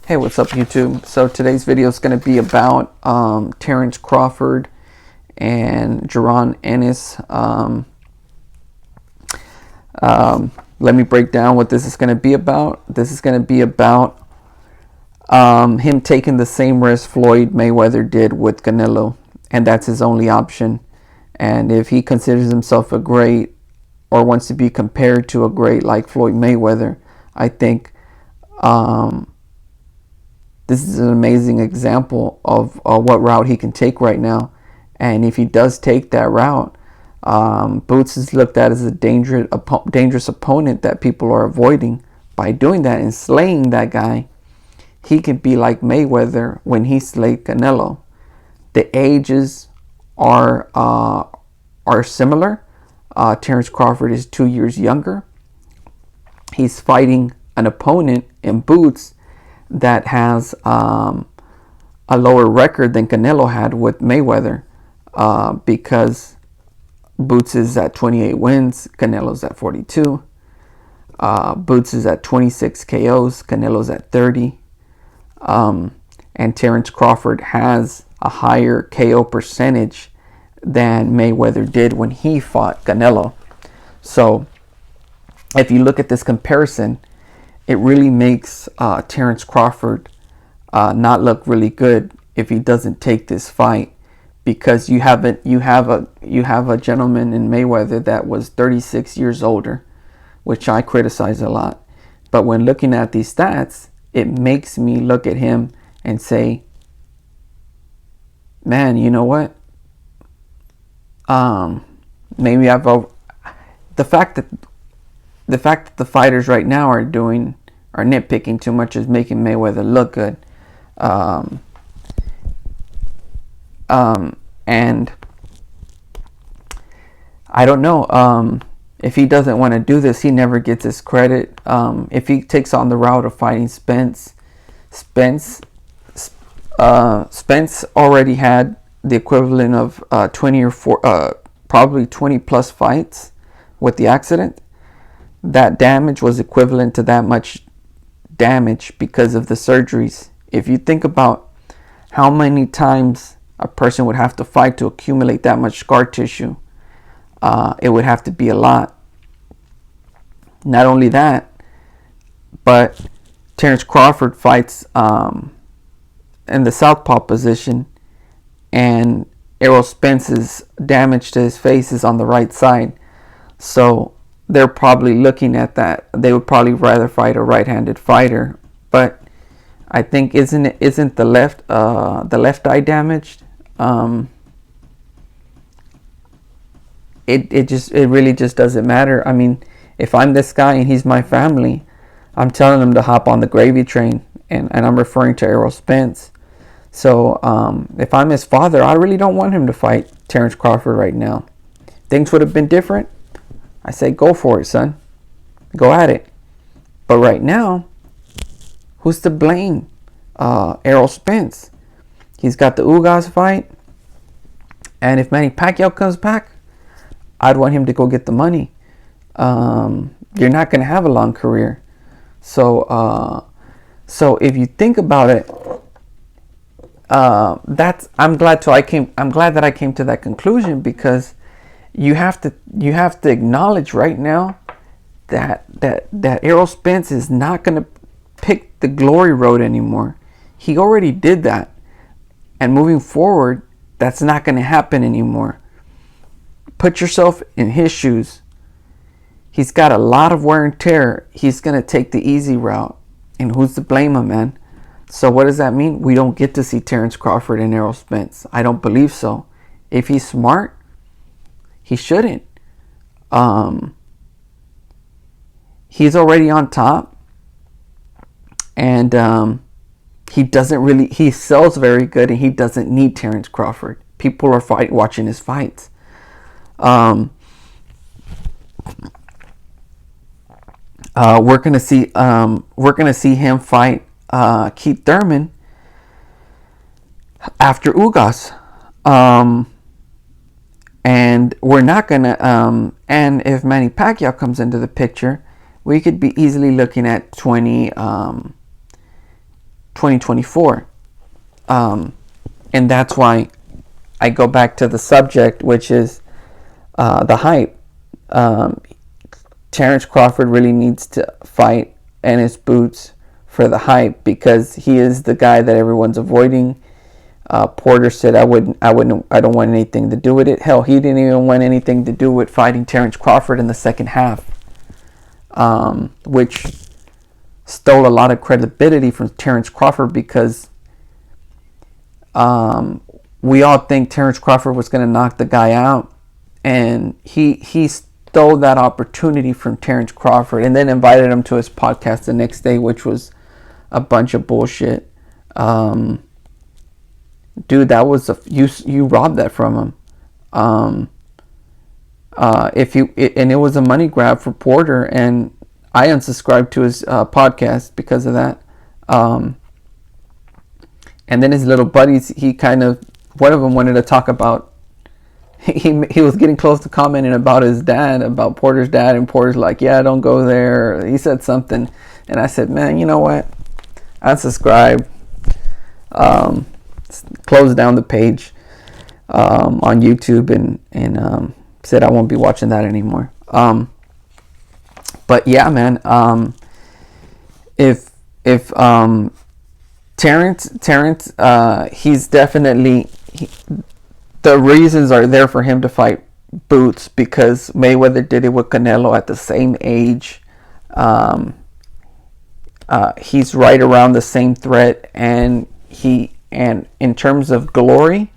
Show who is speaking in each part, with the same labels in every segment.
Speaker 1: Hey, what's up YouTube? So today's video is going to be about Terence Crawford and Jaron Ennis. Let me break down what this is going to be about. This is going to be about him taking the same risk Floyd Mayweather did with Canelo, and that's his only option. And if he considers himself a great or wants to be compared to a great like Floyd Mayweather, I think this is an amazing example of what route he can take right now. And if he does take that route, Boots is looked at as a dangerous opponent that people are avoiding. By doing that and slaying that guy, he can be like Mayweather when he slayed Canelo. The ages are similar. Terence Crawford is 2 years younger. He's fighting an opponent in Boots that has a lower record than Canelo had with Mayweather, because Boots is at 28 wins, Canelo's at 42. Boots is at 26 KOs, Canelo's at 30. And Terence Crawford has a higher KO percentage than Mayweather did when he fought Canelo. So if you look at this comparison, it really makes Terence Crawford not look really good if he doesn't take this fight, because you have a gentleman in Mayweather that was 36 years older, which I criticize a lot. But when looking at these stats, it makes me look at him and say, man, you know what? Maybe the fact that the fighters right now are nitpicking too much is making Mayweather look good. And I don't know, if he doesn't want to do this, he never gets his credit. If he takes on the route of fighting Spence already had the equivalent of 20 or probably 20 plus fights with the accident. That damage was equivalent to that much damage because of the surgeries. If you think about how many times a person would have to fight to accumulate that much scar tissue, it would have to be a lot. Not only that, but Terence Crawford fights in the southpaw position, and Errol Spence's damage to his face is on the right side. So they're probably looking at that. They would probably rather fight a right-handed fighter. But I think isn't the left eye damaged? It really just doesn't matter. I mean, if I'm this guy and he's my family, I'm telling him to hop on the gravy train, and I'm referring to Errol Spence. So if I'm his father, I really don't want him to fight Terence Crawford right now. Things would have been different. I say, go for it, son. Go at it. But right now, who's to blame? Errol Spence. He's got the Ugas fight. And if Manny Pacquiao comes back, I'd want him to go get the money. You're not going to have a long career. So if you think about it, I'm glad that I came to that conclusion, because you have to acknowledge right now that Errol Spence is not going to pick the glory road anymore. He already did that, and moving forward, that's not going to happen anymore. Put yourself in his shoes. He's got a lot of wear and tear. He's going to take the easy route, and who's to blame him, man? So what does that mean? We don't get to see Terence Crawford and Errol Spence. I don't believe so. If he's smart, he shouldn't. He's already on top, and he sells very good, and he doesn't need Terence Crawford. People are watching his fights. We're gonna see him fight Keith Thurman after Ugas. And we're not gonna and if Manny Pacquiao comes into the picture, we could be easily looking at 2024. And that's why I go back to the subject, which is the hype. Terence Crawford really needs to fight Ennis Boots for the hype, because he is the guy that everyone's avoiding. Porter said, I don't want anything to do with it. Hell, he didn't even want anything to do with fighting Terence Crawford in the second half, which stole a lot of credibility from Terence Crawford, because we all think Terence Crawford was going to knock the guy out, and he stole that opportunity from Terence Crawford, and then invited him to his podcast the next day, which was a bunch of bullshit. Dude, that was you robbed that from him. And it was a money grab for Porter, and I unsubscribed to his podcast because of that. And then his little buddies, one of them wanted to talk about, he was getting close to commenting about his dad, about Porter's dad, and Porter's like, yeah, don't go there. He said something, and I said, man, you know what? Unsubscribe. Closed down the page on YouTube, and said I won't be watching that anymore. But yeah, man, if Terence, he's definitely, the reasons are there for him to fight Boots, because Mayweather did it with Canelo at the same age. He's right around the same threat, and in terms of glory,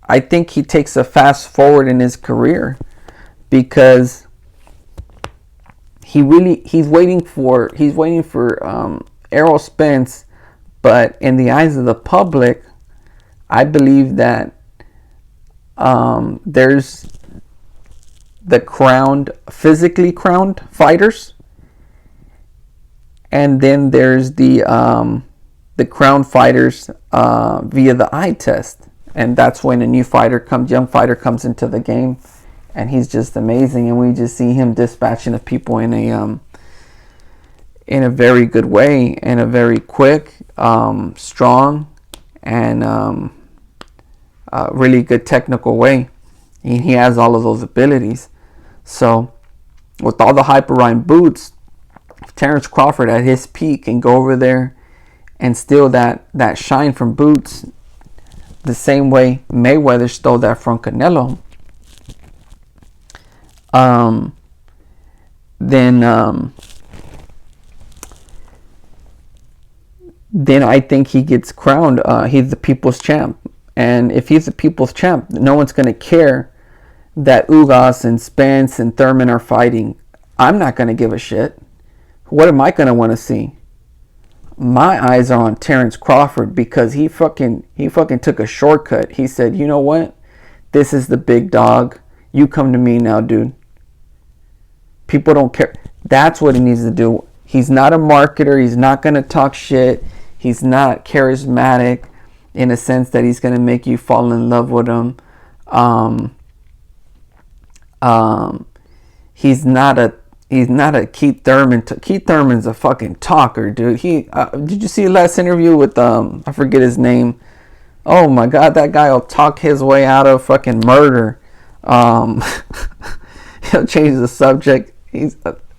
Speaker 1: I think he takes a fast forward in his career, because he's waiting for Errol Spence, but in the eyes of the public, I believe that there's the physically crowned fighters, and then there's the crowned fighters via the eye test, and that's when a young fighter comes into the game, and he's just amazing, and we just see him dispatching of people in a very good way, in a very quick, strong, and really good technical way. He has all of those abilities. So with all the hype around Boots, Terence Crawford at his peak can go over there and steal that shine from Boots, the same way Mayweather stole that from Canelo. Then I think he gets crowned. He's the people's champ. And if he's the people's champ, no one's going to care that Ugas and Spence and Thurman are fighting. I'm not going to give a shit. What am I going to want to see? My eyes are on Terence Crawford, because he fucking took a shortcut. He said, you know what? This is the big dog. You come to me now, dude. People don't care. That's what he needs to do. He's not a marketer. He's not going to talk shit. He's not charismatic in a sense that he's going to make you fall in love with him. He's not a Keith Thurman. Keith Thurman's a fucking talker, dude. Did you see the last interview with I forget his name? Oh my god, that guy will talk his way out of fucking murder. He'll change the subject.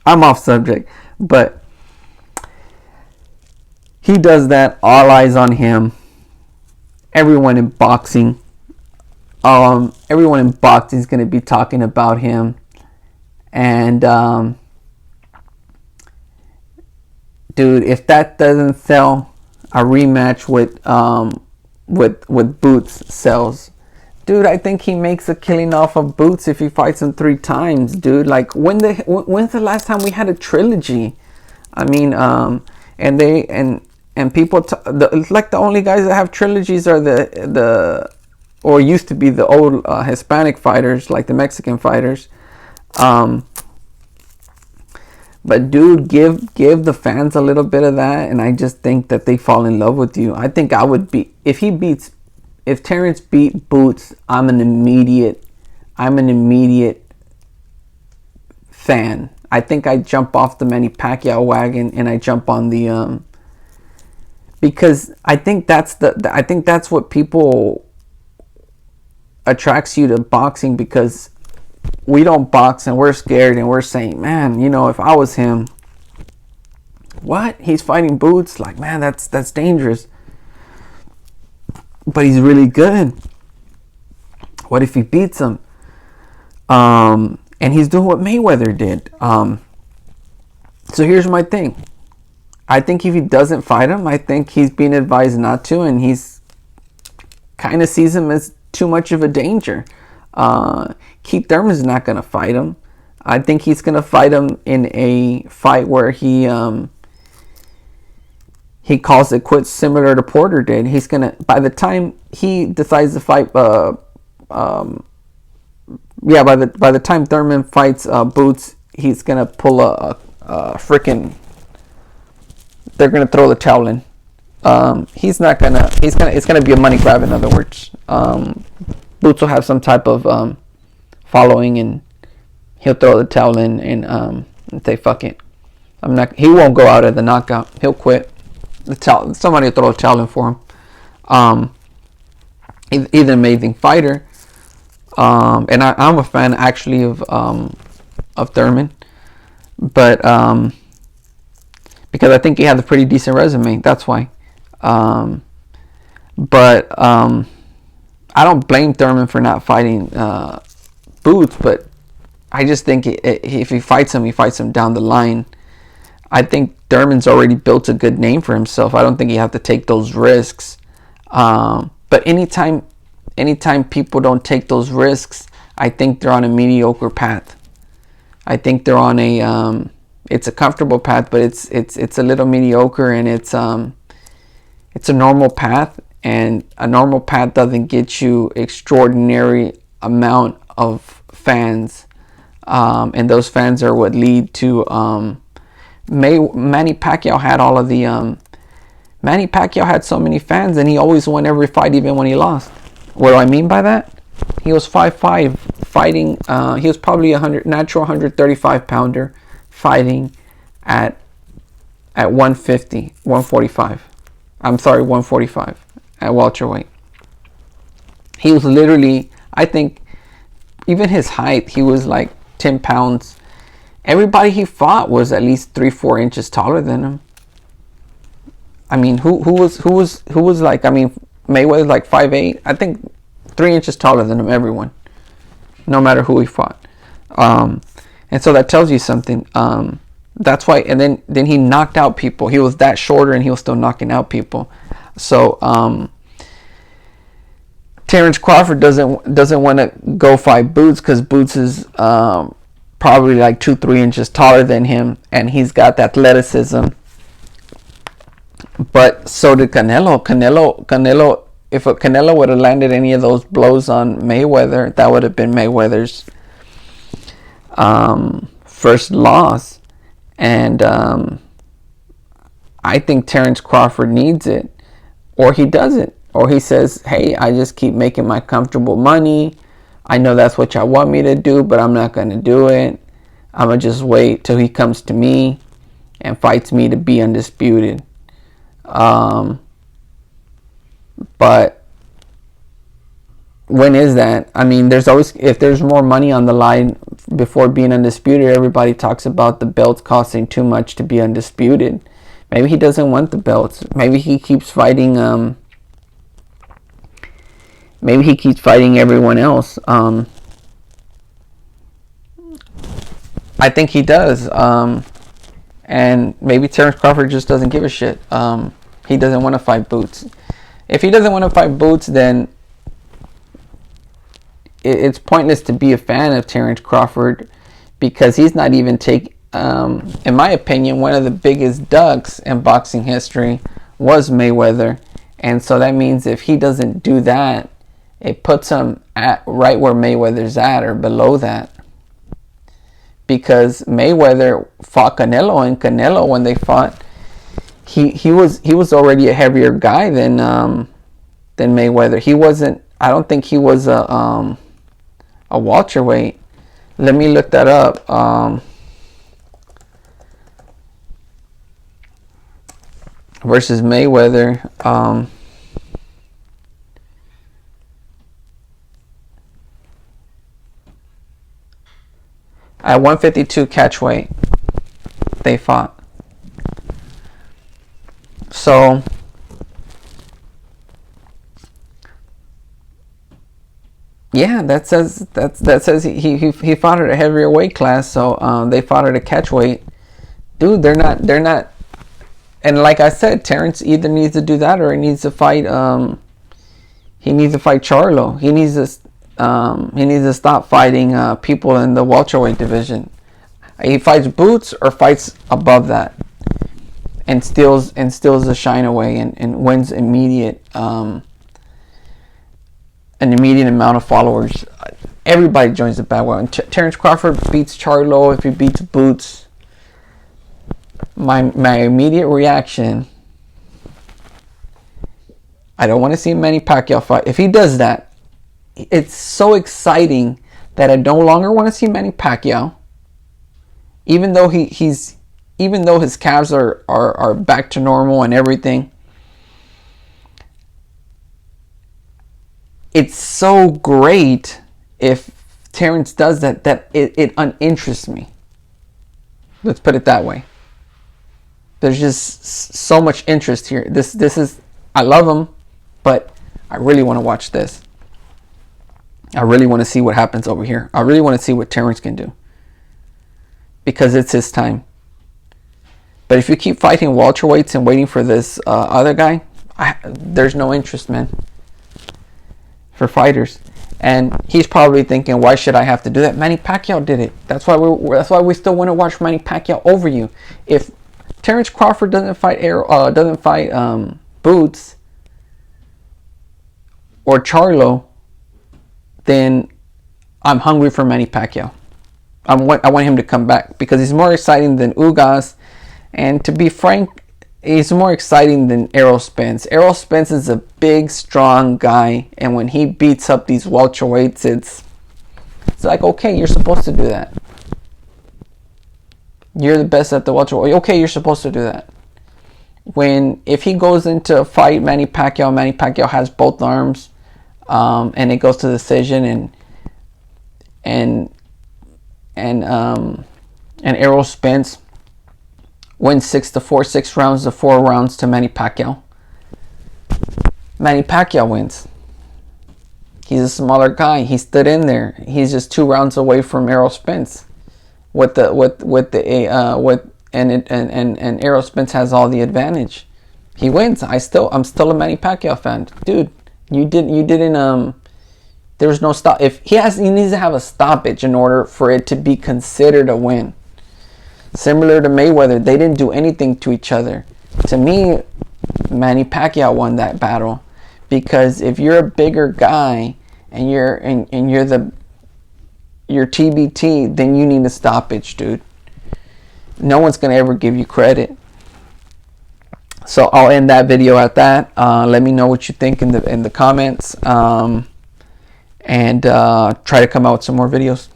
Speaker 1: I'm off subject, but he does that. All eyes on him. Everyone in boxing is going to be talking about him. And dude, if that doesn't sell, a rematch with Boots sells. Dude, I think he makes a killing off of Boots if he fights him 3 times, dude. Like, when's the last time we had a trilogy? I mean, and people like the only guys that have trilogies are or used to be the old Hispanic fighters, like the Mexican fighters. But dude, give the fans a little bit of that, and I just think that they fall in love with you. I think I would be, if Terence beat Boots, I'm an immediate fan. I think I jump off the Manny Pacquiao wagon, and I jump on the because I think that's what people attracts you to boxing, because we don't box and we're scared and we're saying, man, you know, if I was him, what? He's fighting Boots? Like, man, that's dangerous. But he's really good. What if he beats him? And he's doing what Mayweather did. So here's my thing. I think if he doesn't fight him, I think he's being advised not to, and he's kind of sees him as too much of a danger. Keith Thurman's not going to fight him. I think he's going to fight him in a fight where he calls it quits, similar to Porter did. He's going to, by the time he decides to fight, by the time Thurman fights Boots, he's going to pull a freaking, they're going to throw the towel in. It's going to be a money grab, in other words. Boots will have some type of following, and he'll throw the towel in and say, fuck it. He won't go out at the knockout. He'll quit. Somebody will throw a towel in for him. He's an amazing fighter. And I'm a fan, actually, of Thurman. But because I think he has a pretty decent resume. That's why. But I don't blame Thurman for not fighting Boots, but I just think if he fights him down the line. I think Thurman's already built a good name for himself. I don't think you have to take those risks. But anytime people don't take those risks, I think they're on a mediocre path. I think they're on it's a comfortable path, but it's a little mediocre, and it's a normal path. And a normal path doesn't get you extraordinary amount of fans, and those fans are what lead to Manny Pacquiao had all of the Manny Pacquiao had so many fans, and he always won every fight, even when he lost. What do I mean by that? He was 5'5", fighting. He was probably a natural 135 pounder, fighting at 150, 145. I'm sorry, 145 at welterweight. He was literally, I think, even his height, he was like 10 pounds. Everybody he fought was at least 3-4 inches taller than him. I mean, who was like, I mean, Mayweather like 5'8", I think 3 inches taller than him, everyone, no matter who he fought. And so that tells you something. That's why, and then he knocked out people. He was that shorter, and he was still knocking out people. So Terence Crawford doesn't want to go fight Boots, because Boots is probably like 2-3 inches taller than him, and he's got the athleticism. But so did Canelo. Canelo, if Canelo would have landed any of those blows on Mayweather, that would have been Mayweather's first loss. And I think Terence Crawford needs it, or he doesn't, or he says, hey, I just keep making my comfortable money. I know that's what y'all want me to do, but I'm not going to do it. I'm going to just wait till he comes to me and fights me to be undisputed. But when is that? I mean, there's always, if there's more money on the line before being undisputed, everybody talks about the belts costing too much to be undisputed. Maybe he doesn't want the belts. Maybe he keeps fighting, everyone else. I think he does. And maybe Terence Crawford just doesn't give a shit. He doesn't want to fight Boots. If he doesn't want to fight Boots, then it's pointless to be a fan of Terence Crawford, because he's not even in my opinion, one of the biggest ducks in boxing history was Mayweather. And so that means if he doesn't do that, it puts him at right where Mayweather's at, or below that. Because Mayweather fought Canelo, and Canelo, when they fought, he was already a heavier guy than Mayweather. He wasn't. I don't think he was a welterweight. Let me look that up. versus Mayweather. At 152 catch weight, they fought. So yeah, that says he fought at a heavier weight class. So they fought at a catch weight. Dude, they're not. And like I said, Terence either needs to do that or he needs to fight. He needs to fight Charlo. He needs to stop fighting people in the welterweight division. He fights Boots or fights above that, and steals the shine away and wins an immediate amount of followers. Everybody joins the bandwagon. Terence Crawford beats Charlo. If he beats Boots, my immediate reaction, I don't want to see Manny Pacquiao fight. If he does that, it's so exciting that I no longer want to see Manny Pacquiao. Even though even though his calves are back to normal and everything, it's so great if Terence does that it uninterests me. Let's put it that way. There's just so much interest here. This is, I love him, but I really want to watch this. I really want to see what happens over here. I really want to see what Terence can do, because it's his time. But if you keep fighting welterweights and waiting for this other guy, there's no interest, man, for fighters. And he's probably thinking, why should I have to do that? Manny Pacquiao did it. That's why we still want to watch Manny Pacquiao over you. If Terence Crawford doesn't fight Boots or Charlo, then I'm hungry for Manny Pacquiao. I want him to come back because he's more exciting than Ugas, and to be frank, he's more exciting than Errol Spence. Errol Spence is a big, strong guy, and when he beats up these welterweights, it's like, okay, you're supposed to do that. You're the best at the welterweight. Okay, you're supposed to do that. If he goes into a fight, Manny Pacquiao has both arms, and it goes to decision, and Errol Spence wins 6-4, 6 rounds to 4 rounds to Manny Pacquiao. Manny Pacquiao wins. He's a smaller guy. He stood in there. He's just 2 rounds away from Errol Spence. And Errol Spence has all the advantage. He wins. I'm still a Manny Pacquiao fan, dude. You didn't. There was no stop. He needs to have a stoppage in order for it to be considered a win. Similar to Mayweather, they didn't do anything to each other. To me, Manny Pacquiao won that battle, because if you're a bigger guy and you're TBT, then you need a stoppage, dude. No one's gonna ever give you credit. So I'll end that video at that. Let me know what you think in the comments, and try to come out with some more videos.